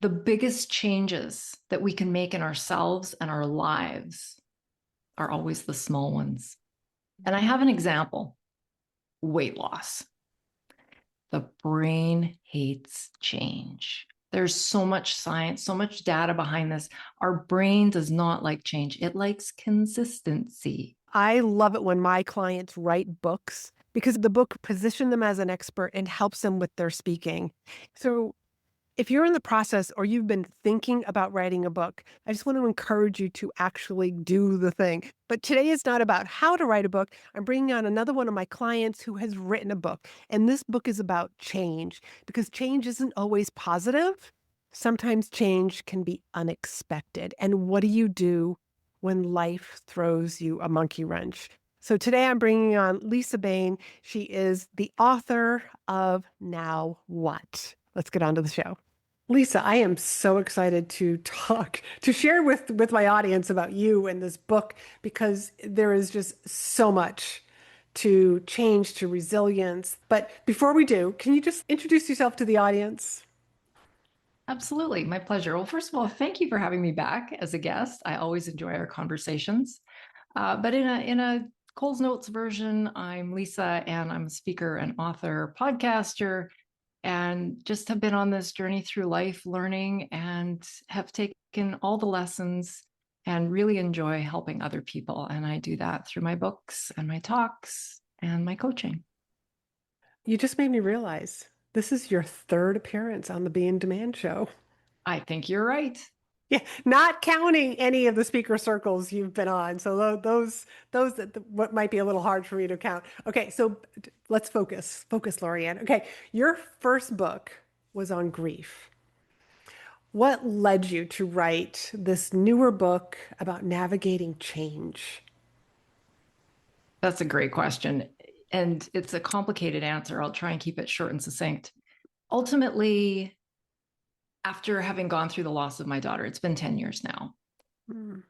the biggest changes that we can make in ourselves and our lives are always the small ones. And I have an example: weight loss. The brain hates change. There's so much science, so much data behind this. Our brain does not like change, it likes consistency. I love it when my clients write books because the book positions them as an expert and helps them with their speaking. So if you're in the process or you've been thinking about writing a book, I just want to encourage you to actually do the thing. But today is not about how to write a book. I'm bringing on another one of my clients who has written a book. And this book is about change because change isn't always positive. Sometimes change can be unexpected. And what do you do when life throws you a monkey wrench? So today I'm bringing on Lisa Boehm. She is the author of Now What? Let's get on to the show. Lisa, I am so excited to share with my audience about you and this book because there is just so much to change, to resilience. But before we do, can you just introduce yourself to the audience? Absolutely, my pleasure. Well, first of all, thank you for having me back as a guest. I always enjoy our conversations. But in a Coles Notes version, I'm Lisa, and I'm a speaker and author, podcaster, and just have been on this journey through life learning and have taken all the lessons and really enjoy helping other people. And I do that through my books and my talks and my coaching. You just made me realize this is your third appearance on the Be in Demand show. I think you're right. Yeah, not counting any of the speaker circles you've been on. So those that what might be a little hard for me to count. Okay, so let's focus, Laurie-Ann. Okay, your first book was on grief. What led you to write this newer book about navigating change? That's a great question. And it's a complicated answer. I'll try and keep it short and succinct. Ultimately, after having gone through the loss of my daughter, it's been 10 years now. Mm,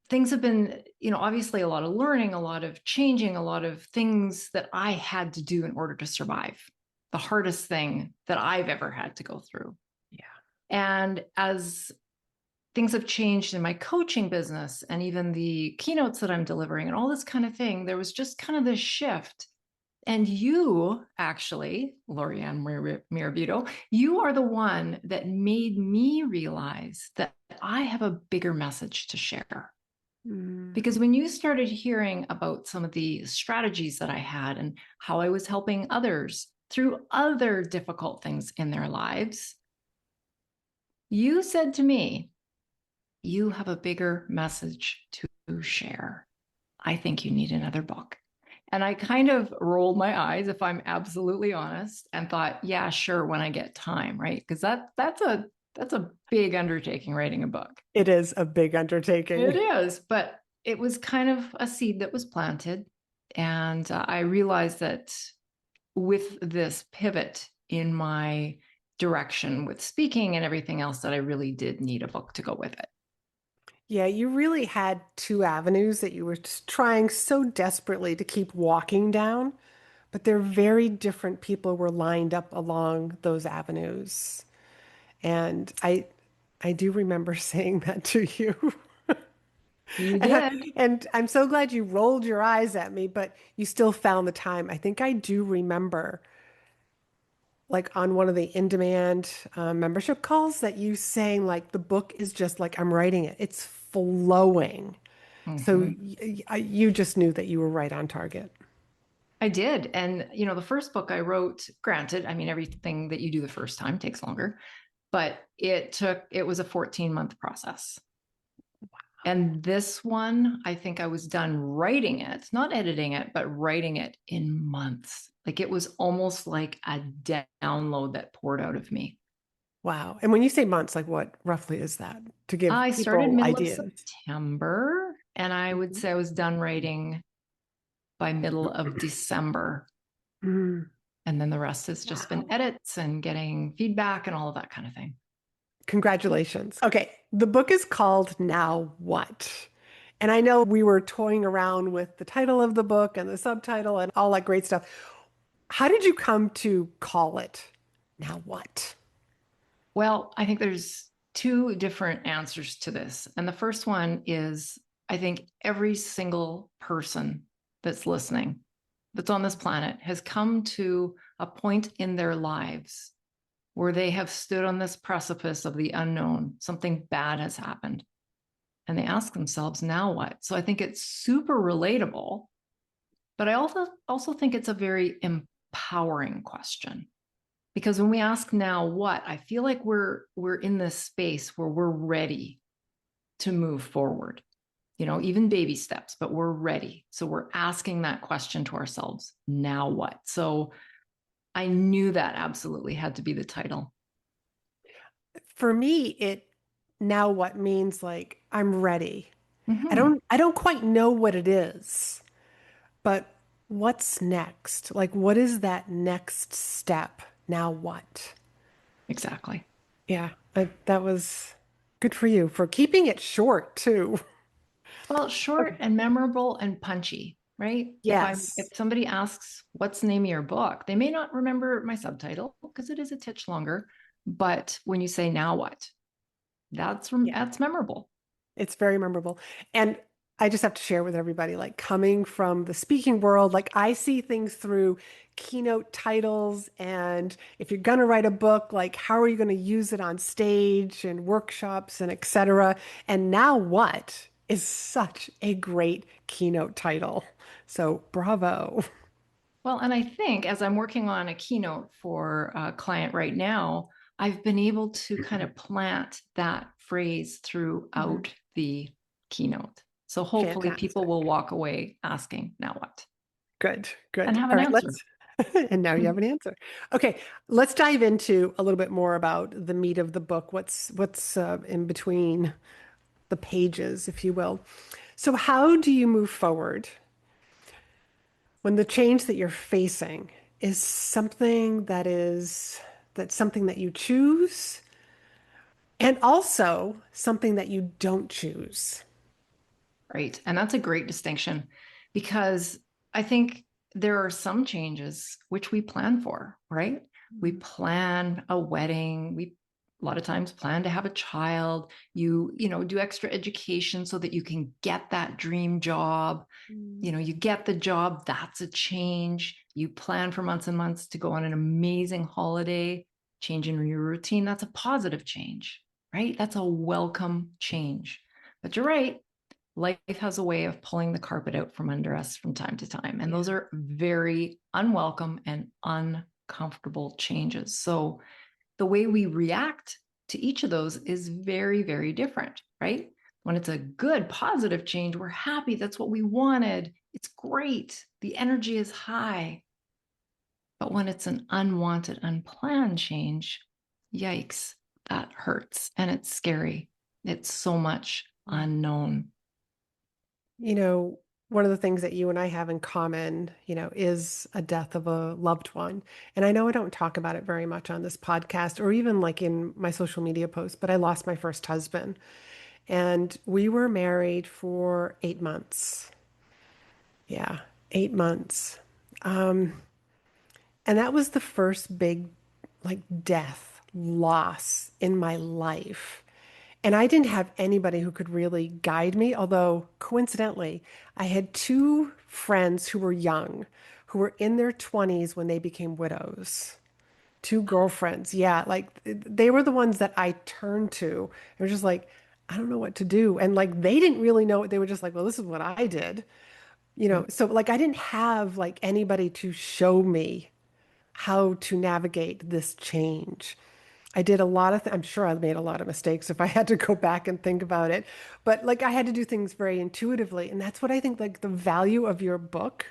Things have been, obviously a lot of learning, a lot of changing, a lot of things that I had to do in order to survive. The hardest thing that I've ever had to go through. yeah. And as things have changed in my coaching business and even the keynotes that I'm delivering and all this kind of thing, there was just kind of this shift. And you actually, Laurie-Ann Mirabito, you are the one that made me realize that I have a bigger message to share. Mm, Because when you started hearing about some of the strategies that I had and how I was helping others through other difficult things in their lives, you said to me, you have a bigger message to share. I think you need another book. And I kind of rolled my eyes, if I'm absolutely honest, and thought, yeah, sure, when I get time, right? Because that's a big undertaking, writing a book. it is a big It undertaking. is, but it was kind of a seed that was planted. And I realized that with this pivot in my direction with speaking and everything else, that I really did need a book to go with it. Yeah, you really had two avenues that you were just trying so desperately to keep walking down, but they're very different people were lined up along those avenues. And I do remember saying that to you. You And, did. and I'm so glad you rolled your eyes at me, but you still found the time. I think I do remember, like on one of the in-demand membership calls, that you saying like the book is just like I'm writing it. It's flowing. So Mm-hmm. you just knew that you were right on target. I did. And, the first book I wrote, granted, I mean, everything that you do the first time takes longer, but it was a 14-month process. And this one, I think I was done writing it, not editing it, but writing it in months. Like it was almost like a download that poured out of me. Wow. And when you say months, like what roughly is that to give I started people middle of ideas? September, and I would say I was done writing by middle of December. Mm, And then the rest has just been wow. edits and getting feedback and all of that kind of thing. Congratulations. Okay. The book is called Now What? And I know we were toying around with the title of the book and the subtitle and all that great stuff. How did you come to call it Now What? Well, I think there's two different answers to this. And the first one is I think every single person that's listening, that's on this planet, has come to a point in their lives where they have stood on this precipice of the unknown. Something bad has happened. And they ask themselves, now what? So I think it's super relatable, but I also think it's a very empowering question. Because when we ask now what, I feel like we're in this space where we're ready to move forward. Even baby steps, but we're ready. So we're asking that question to ourselves, now what? So I knew that absolutely had to be the title. For me, it now what means like I'm ready. Mm-hmm. I don't quite know what it is, but what's next? Like what is that next step? Now what? Exactly. Yeah, that was good for you for keeping it short too. Well, short Okay. and memorable and punchy, right? If Yes. somebody asks what's the name of your book, they may not remember my subtitle because it is a titch longer. But when you say now what, Yeah. that's memorable. It's very memorable. And I just have to share with everybody, like coming from the speaking world, like I see things through keynote titles. And if you're going to write a book, like how are you going to use it on stage and workshops and etc. And now what is such a great keynote title. So bravo. Well, and I think as I'm working on a keynote for a client right now, I've been able to kind of plant that phrase Mhm. throughout the keynote. So hopefully people Fantastic. will walk away asking, now what? Good, And good. have All an right, answer. let's, and now you have an answer. Okay, let's dive into a little bit more about the meat of the book. What's in between the pages, if you will. So, how do you move forward when the change that you're facing is something that's something that you choose and also something that you don't choose? Right. And that's a great distinction because I think there are some changes which we plan for, right? We plan a wedding. We a lot of times plan to have a child. You do extra education so that you can get that dream job. You get the job, that's a change. You plan for months and months to go on an amazing holiday, change in your routine. That's a positive change, right? That's a welcome change. But you're right, life has a way of pulling the carpet out from under us from time to time. And those Yeah. are very unwelcome and uncomfortable changes. So the way we react to each of those is very, very different, right? When it's a good, positive change, we're happy. That's what we wanted. It's great. The energy is high. But when it's an unwanted, unplanned change, yikes, that hurts and it's scary. It's so much unknown. You know, one of the things that you and I have in common, is a death of a loved one. And I know I don't talk about it very much on this podcast or even like in my social media posts, but I lost my first husband and we were married for 8 months. Yeah, 8 months. And that was the first big, like, death loss in my life. And I didn't have anybody who could really guide me, although coincidentally, I had two friends who were young, who were in their 20s when they became widows. Two girlfriends. Yeah, like they were the ones that I turned to. They were just like, I don't know what to do. And like they didn't really know it. They were just like, well, this is what I did. So like I didn't have like anybody to show me how to navigate this change. I did a lot of, I'm sure I made a lot of mistakes if I had to go back and think about it, but like I had to do things very intuitively. And that's what I think like the value of your book,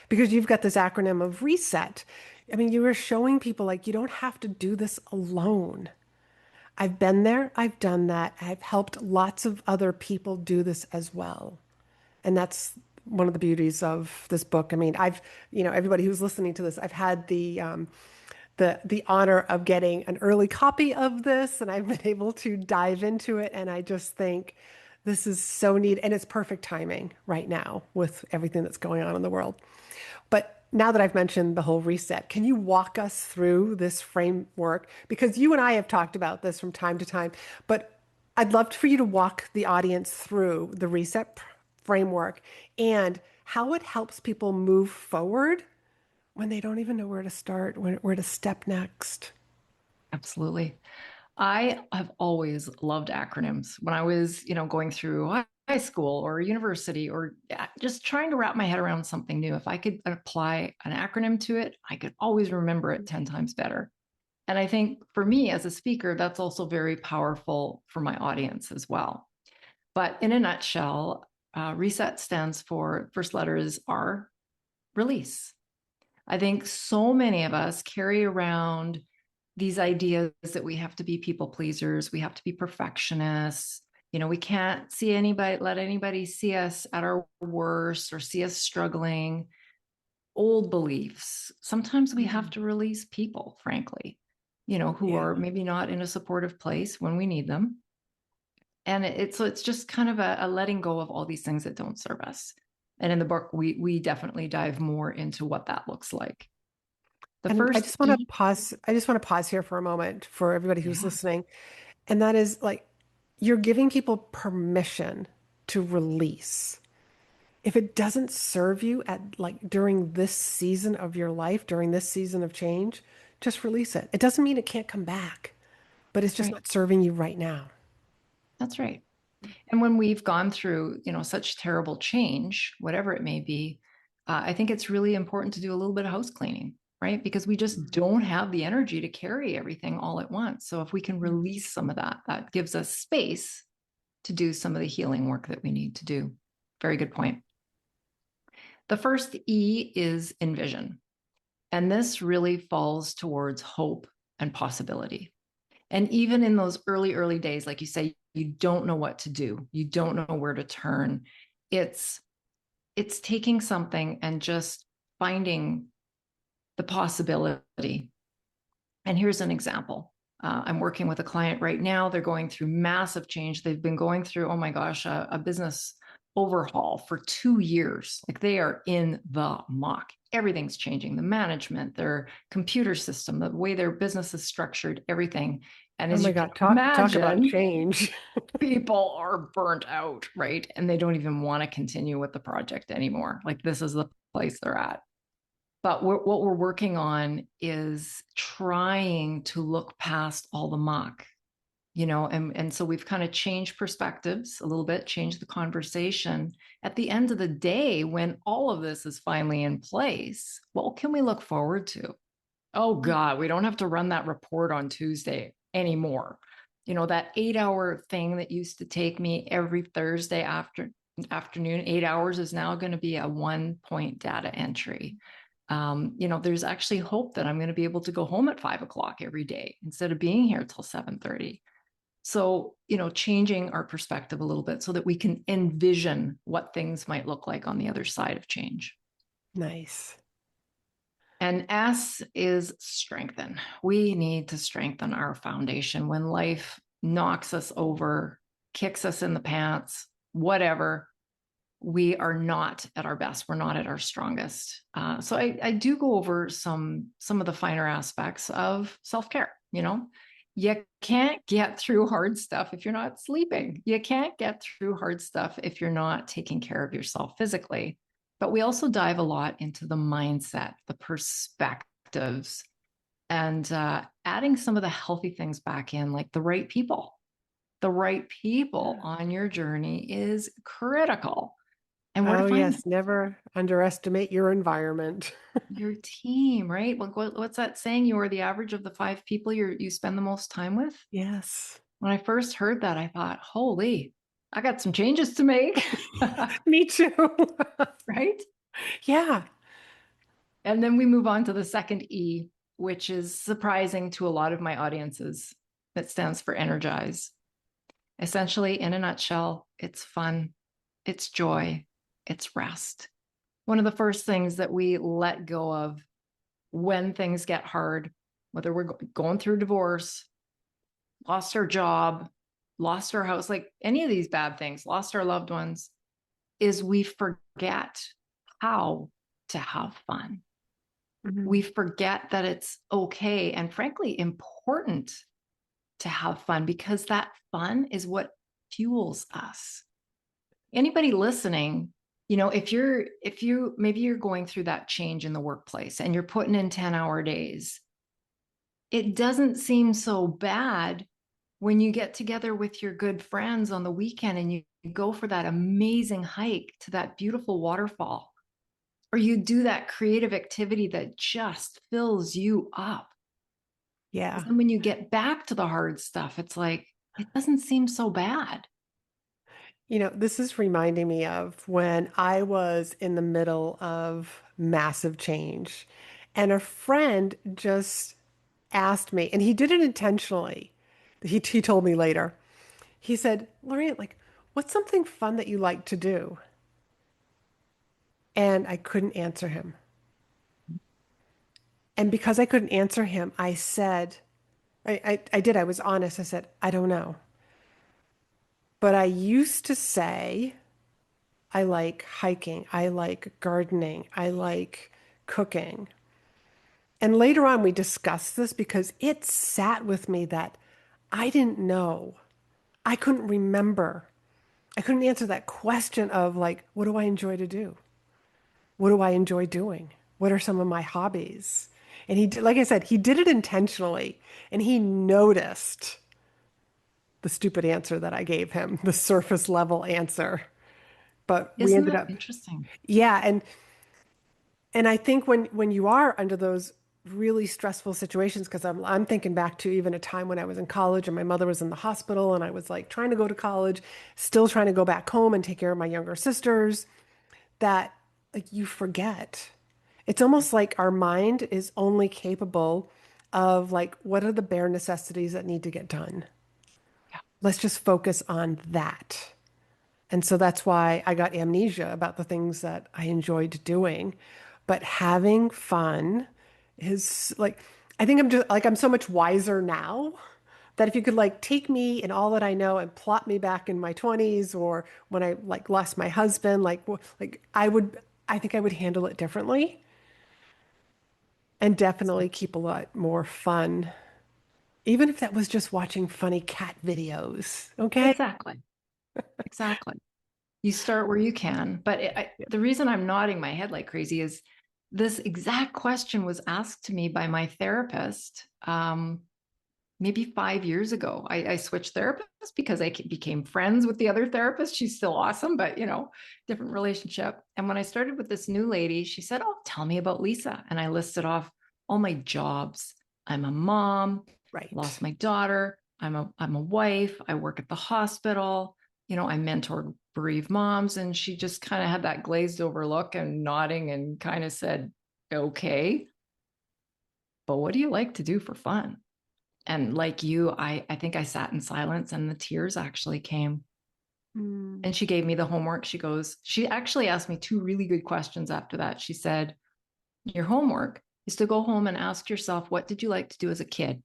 because you've got this acronym of reset. I mean, you were showing people like you don't have to do this alone. I've been there, I've done that. I've helped lots of other people do this as well. And that's one of the beauties of this book. I mean, everybody who's listening to this, I've had the honor of getting an early copy of this, and I've been able to dive into it. And I just think this is so neat, and it's perfect timing right now with everything that's going on in the world. But now that I've mentioned the whole reset, can you walk us through this framework? Because you and I have talked about this from time to time, but I'd love for you to walk the audience through the framework and how it helps people move forward when they don't even know where to start, where to step next. Absolutely. I have always loved acronyms. When I was, going through high school or university or just trying to wrap my head around something new, if I could apply an acronym to it, I could always remember it 10 times better. And I think for me as a speaker, that's also very powerful for my audience as well. But in a nutshell, reset stands for first letter is R, release. I think so many of us carry around these ideas that we have to be people pleasers, we have to be perfectionists. We can't let anybody see us at our worst or see us struggling. Old beliefs. Sometimes we have to release people, frankly, who Yeah. are maybe not in a supportive place when we need them. And it's just kind of a letting go of all these things that don't serve us. And in the book, we definitely dive more into what that looks like. The And I first just want to E, pause. I just want to pause here for a moment for everybody who's yeah, listening. And that is like, you're giving people permission to release. If it doesn't serve you at like during this season of your life, during this season of change, just release it. It doesn't mean it can't come back, but it's that's just right. not serving you right now. That's right. And when we've gone through, such terrible change, whatever it may be, I think it's really important to do a little bit of house cleaning, right? Because we just don't have the energy to carry everything all at once. So if we can release some of that, that gives us space to do some of the healing work that we need to do. Very good point. The first E is envision. And this really falls towards hope and possibility. And even in those early days, like you say, you don't know what to do, you don't know where to turn. It's it's taking something and just finding the possibility. And here's an example. I'm working with a client right now. They're going through massive change. They've been going through, oh my gosh, a business overhaul for 2 years. Like they are in the muck. Everything's changing, the management, their computer system, the way their business is structured, everything. And Oh as my you can God, talk about imagine, change. people are burnt out, right? And they don't even want to continue with the project anymore. Like this is the place they're at. But what we're working on is trying to look past all the muck, and so we've kind of changed perspectives a little bit, changed the conversation. At the end of the day, when all of this is finally in place, what can we look forward to? Oh God, we don't have to run that report on Tuesday anymore. That 8 hour thing that used to take me every Thursday afternoon, 8 hours is now going to be a 1 point data entry. There's actually hope that I'm going to be able to go home at 5 o'clock every day instead of being here till 7:30. So, changing our perspective a little bit so that we can envision what things might look like on the other side of change. Nice. And S is strengthen. We need to strengthen our foundation when life knocks us over, kicks us in the pants, whatever. We are not at our best. We're not at our strongest. So I do go over some of the finer aspects of self-care. You can't get through hard stuff if you're not sleeping. You can't get through hard stuff if you're not taking care of yourself physically. But we also dive a lot into the mindset, the perspectives, and adding some of the healthy things back in, like the right people. The right people on your journey is critical. And where to Oh, find them? yes. Never underestimate your environment. Your team, right? What's that saying? You are the average of the 5 people you spend the most time with. Yes. When I first heard that, I thought, holy, I got some changes to make. Me too. Right? Yeah. And then we move on to the second E, which is surprising to a lot of my audiences. That stands for energize. Essentially, in a nutshell, it's fun, it's joy, it's rest. One of the first things that we let go of when things get hard, whether we're going through divorce, lost our job, lost our house, like any of these bad things, lost our loved ones, is we forget how to have fun. We Mhm. forget that it's okay and frankly important to have fun because that fun is what fuels us. Anybody listening, if you maybe you're going through that change in the workplace and you're putting in 10-hour days, it doesn't seem so bad when you get together with your good friends on the weekend and you go for that amazing hike to that beautiful waterfall, or you do that creative activity that just fills you up. Yeah. Because then when you get back to the hard stuff, it's like, it doesn't seem so bad. This is reminding me of when I was in the middle of massive change, and a friend just asked me, and he did it intentionally. He told me later. He said, Laurie-Ann, like, what's something fun that you like to do? And I couldn't answer him. And because I couldn't answer him, I said, I did, I was honest. I said, I don't know. But I used to say, I like hiking, I like gardening, I like cooking. And later on, we discussed this because it sat with me that I didn't know. I couldn't remember. I couldn't answer that question of like, what do I enjoy to do? What do I enjoy doing? What are some of my hobbies? And like I said, he did it intentionally and he noticed the stupid answer that I gave him, the surface level answer. But we Isn't ended that up, interesting? yeah. And I think when you are under those really stressful situations, because I'm thinking back to even a time when I was in college and my mother was in the hospital and I was like trying to go to college, still trying to go back home and take care of my younger sisters, that like you forget. It's almost like our mind is only capable of like, what are the bare necessities that need to get done? Yeah. Let's just focus on that. And so that's why I got amnesia about the things that I enjoyed doing. But having fun is like, I think I'm just like, I'm so much wiser now that if you could like take me and all that I know and plot me back in my 20s or when I like lost my husband, like I think I would handle it differently and definitely keep a lot more fun, even if that was just watching funny cat videos. Okay. Exactly. Exactly. You start where you can. But the reason I'm nodding my head like crazy is this exact question was asked to me by my therapist maybe 5 years ago. I switched therapists because I became friends with the other therapist. She's still awesome, but different relationship. And when I started with this new lady, she said, "Oh, tell me about Lisa." And I listed off all my jobs. I'm a mom, Right. lost my daughter. I'm a wife. I work at the hospital. I mentor bereaved moms. And she just kind of had that glazed over look and nodding and kind of said, "Okay, but what do you like to do for fun?" And like you, I think I sat in silence and the tears actually came. Mm. And she gave me the homework. She actually asked me two really good questions after that. She said, "Your homework is to go home and ask yourself, what did you like to do as a kid?"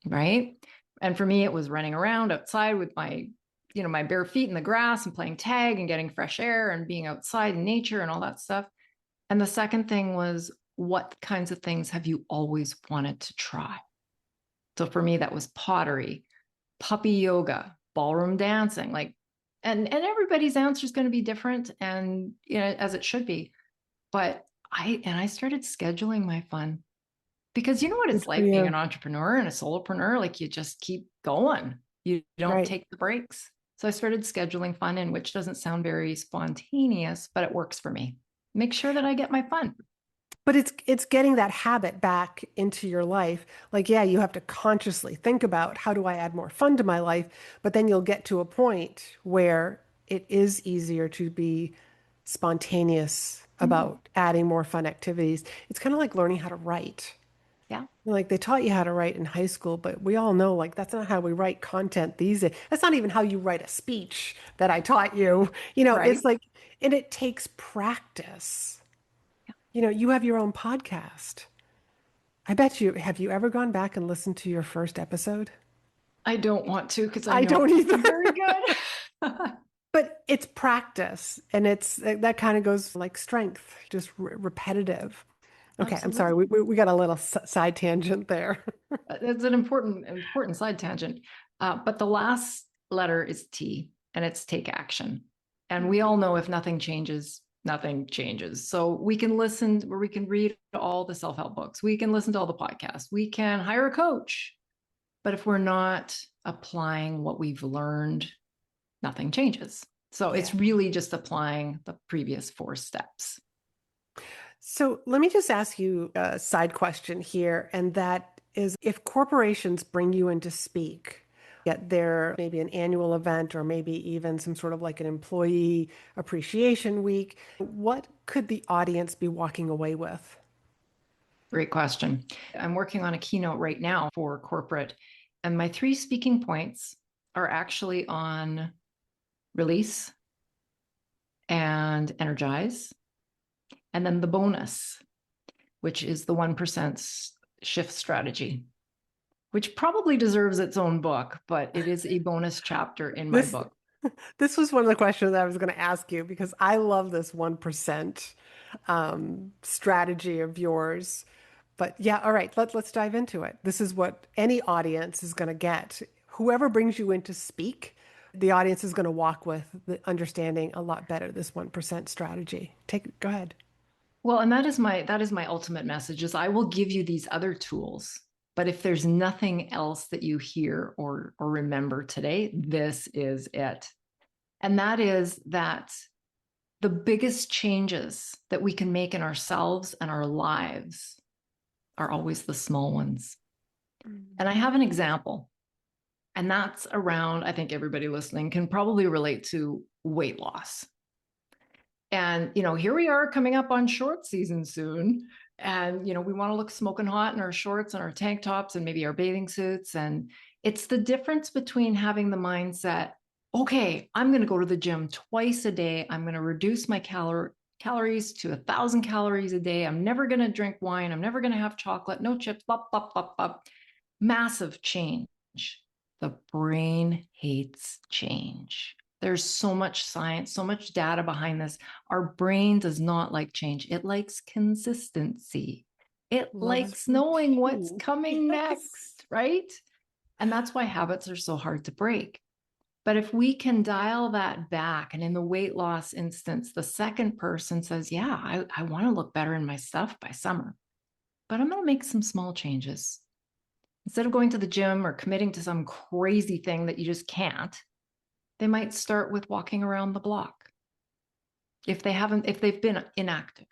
Right. And for me, it was running around outside with my bare feet in the grass and playing tag and getting fresh air and being outside in nature and all that stuff. And the second thing was, what kinds of things have you always wanted to try? So for me, that was pottery, puppy yoga, ballroom dancing, and everybody's answer is going to be different, and as it should be. But I started scheduling my fun because you know what Good it's for like being an you. entrepreneur and a solopreneur. Like you just keep going. You don't Right. take the breaks. So I started scheduling fun in, which doesn't sound very spontaneous, but it works for me. Make sure that I get my fun. But it's getting that habit back into your life. Like, yeah, you have to consciously think about how do I add more fun to my life, but then you'll get to a point where it is easier to be spontaneous Mhm. about adding more fun activities. It's kind of like learning how to write. Yeah. Like they taught you how to write in high school, but we all know like that's not how we write content these days. That's not even how you write a speech that I taught you. It's Right. like, and it takes practice. You have your own podcast. Have you ever gone back and listened to your first episode? I don't want to because I I know it don't won't be either. very good. But it's practice and that kind of goes like strength, just repetitive. Okay, I'm sorry. Absolutely. We got a little side tangent there. It's an important side tangent. But the last letter is T, and it's take action. And we all know if nothing changes, nothing changes. So we can listen, or we can read all the self help books. We can listen to all the podcasts. We can hire a coach. But if we're not applying what we've learned, nothing changes. So Yeah. it's really just applying the previous four steps. So let me just ask you a side question here, and that is if corporations bring you in to speak at their maybe an annual event or maybe even some sort of like an employee appreciation week, what could the audience be walking away with? Great question. I'm working on a keynote right now for corporate, and my three speaking points are actually on release and energize, and then the bonus, which is the 1% shift strategy, which probably deserves its own book, but it is a bonus chapter in my This book. this was one of the questions I was going to ask you because I love this 1% strategy of yours. But yeah, all right, let's dive into it. This is what any audience is going to get. Whoever brings you in to speak, the audience is going to walk with the understanding a lot better this 1% strategy. Go ahead. Well, and that is my ultimate message is I will give you these other tools, but if there's nothing else that you hear or remember today, this is it. And that is that the biggest changes that we can make in ourselves and our lives are always the small ones. And I have an example, and that's around, I think everybody listening can probably relate to weight loss. And, here we are coming up on short season soon. And, we want to look smoking hot in our shorts and our tank tops and maybe our bathing suits. And it's the difference between having the mindset, okay, I'm going to go to the gym twice a day. I'm going to reduce my calories to 1,000 calories a day. I'm never going to drink wine. I'm never going to have chocolate, no chips, blah, blah, blah, blah. Massive change. The brain hates change. There's so much science, so much data behind this. Our brain does not like change. It likes consistency. It Loves likes knowing what's routine. coming Yes. next, right? And that's why habits are so hard to break. But if we can dial that back, and in the weight loss instance, the second person says, yeah, I want to look better in my stuff by summer, but I'm going to make some small changes. Instead of going to the gym or committing to some crazy thing that you just can't, they might start with walking around the block if they've been inactive.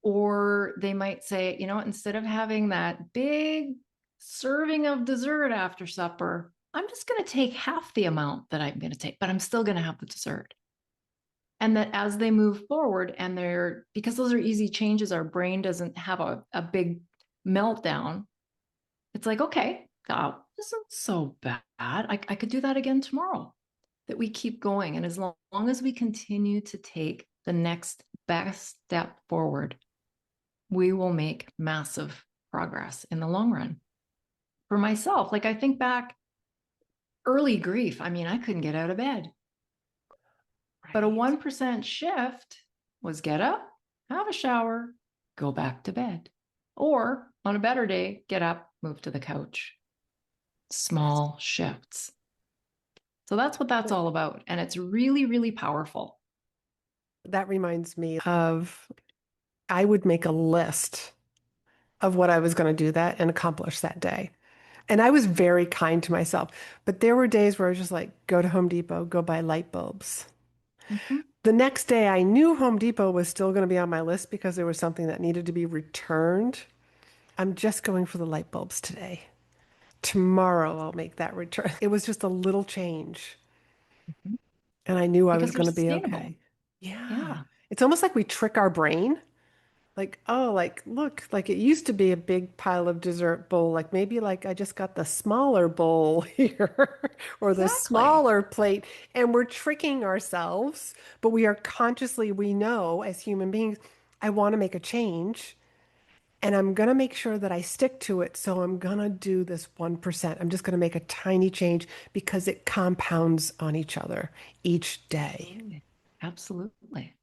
Or they might say, instead of having that big serving of dessert after supper, I'm just going to take half the amount that I'm going to take, but I'm still going to have the dessert. And that as they move forward, and because those are easy changes, our brain doesn't have a big meltdown. It's like, okay, that isn't so bad. I could do that again tomorrow. That we keep going. And as long as we continue to take the next best step forward, we will make massive progress in the long run. For myself, like I think back early grief, I mean, I couldn't get out of bed, but a Right. 1% shift was get up, have a shower, go back to bed. Or on a better day, get up, move to the couch. Small shifts. So that's what that's all about. And it's really, really powerful. That reminds me of I would make a list of what I was going to do that and accomplish that day. And I was very kind to myself. But there were days where I was just like, go to Home Depot, go buy light bulbs. Mhm. The next day, I knew Home Depot was still going to be on my list because there was something that needed to be returned. I'm just going for the light bulbs today. Tomorrow, I'll make that return. It was just a little change. Mhm. And I knew I was Because they're going to be sustainable. okay. Yeah. Yeah, It's almost like we trick our brain. Like, oh, like, look, like it used to be a big pile of dessert bowl. Like maybe like I just got the smaller bowl here or the exactly. smaller plate. And we're tricking ourselves, but we are consciously, we know as human beings, I want to make a change and I'm going to make sure that I stick to it. So I'm going to do this 1%. I'm just going to make a tiny change because it compounds on each other each day. Absolutely. Absolutely.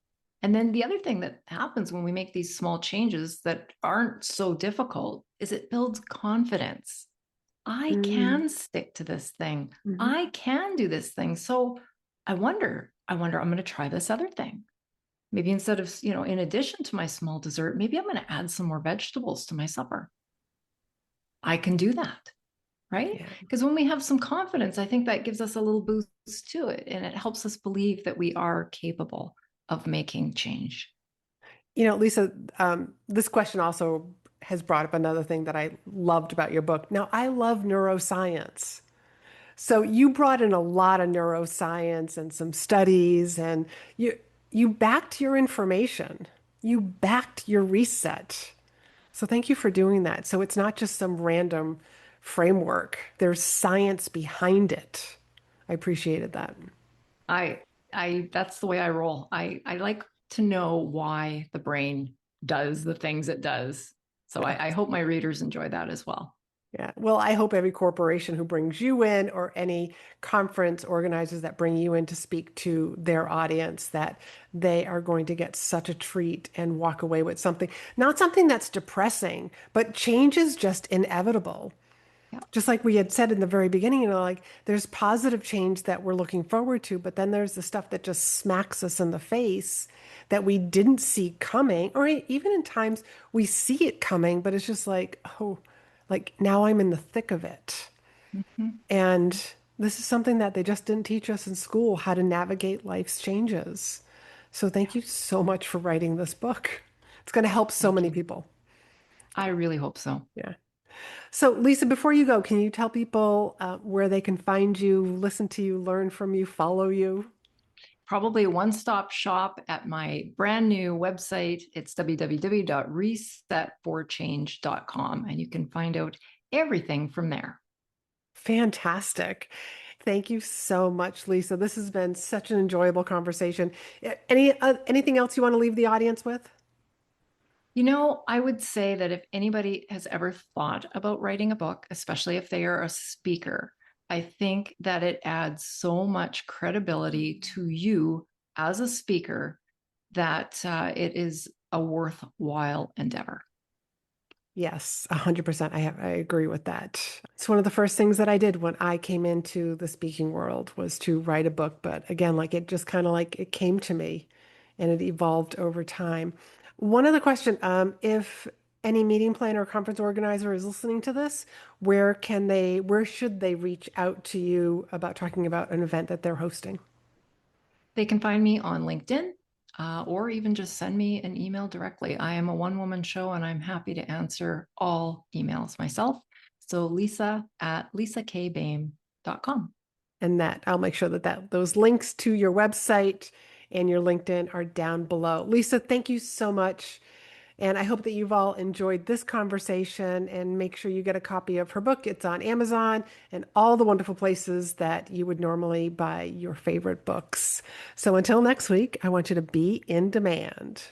And then the other thing that happens when we make these small changes that aren't so difficult is it builds confidence. I Mm, can stick to this thing. mhm. I can do this thing. So I wonder, I'm going to try this other thing. Maybe instead of, in addition to my small dessert, maybe I'm going to add some more vegetables to my supper. I can do that, right? Yeah. Because when we have some confidence, I think that gives us a little boost to it and it helps us believe that we are capable of making change. Lisa, this question also has brought up another thing that I loved about your book. Now, I love neuroscience. So you brought in a lot of neuroscience and some studies, and you backed your information. You backed your reset. So thank you for doing that. So it's not just some random framework. There's science behind it. I appreciated that. I I that's the way I roll. I like to know why the brain does the things it does. So Yeah. I hope my readers enjoy that as well. Yeah. Well, I hope every corporation who brings you in or any conference organizers that bring you in to speak to their audience that they are going to get such a treat and walk away with something, not something that's depressing, but change is just inevitable. Yeah. Just like we had said in the very beginning, like there's positive change that we're looking forward to, but then there's the stuff that just smacks us in the face that we didn't see coming, or even in times we see it coming, but it's just like, oh, like now I'm in the thick of it. Mhm. And this is something that they just didn't teach us in school, how to navigate life's changes. So thank Yeah. you so much for writing this book. It's going to help so Thank many you. people. I really hope so. Yeah. So, Lisa, before you go, can you tell people where they can find you, listen to you, learn from you, follow you? Probably a one-stop shop at my brand new website. It's www.resetforchange.com and you can find out everything from there. Fantastic. Thank you so much, Lisa. This has been such an enjoyable conversation. Anything else you want to leave the audience with? I would say that if anybody has ever thought about writing a book, especially if they are a speaker, I think that it adds so much credibility to you as a speaker that it is a worthwhile endeavor. Yes, 100%. I agree with that. It's one of the first things that I did when I came into the speaking world was to write a book. But again, like it just kind of like it came to me and it evolved over time. One other question, if any meeting planner or conference organizer is listening to this, where should they reach out to you about talking about an event that they're hosting? They can find me on LinkedIn or even just send me an email directly. I am a one woman show and I'm happy to answer all emails myself. So Lisa at lisakboehm.com. And that I'll make sure that those links to your website and your LinkedIn are down below. Lisa, thank you so much. And I hope that you've all enjoyed this conversation and make sure you get a copy of her book. It's on Amazon and all the wonderful places that you would normally buy your favorite books. So until next week, I want you to be in demand.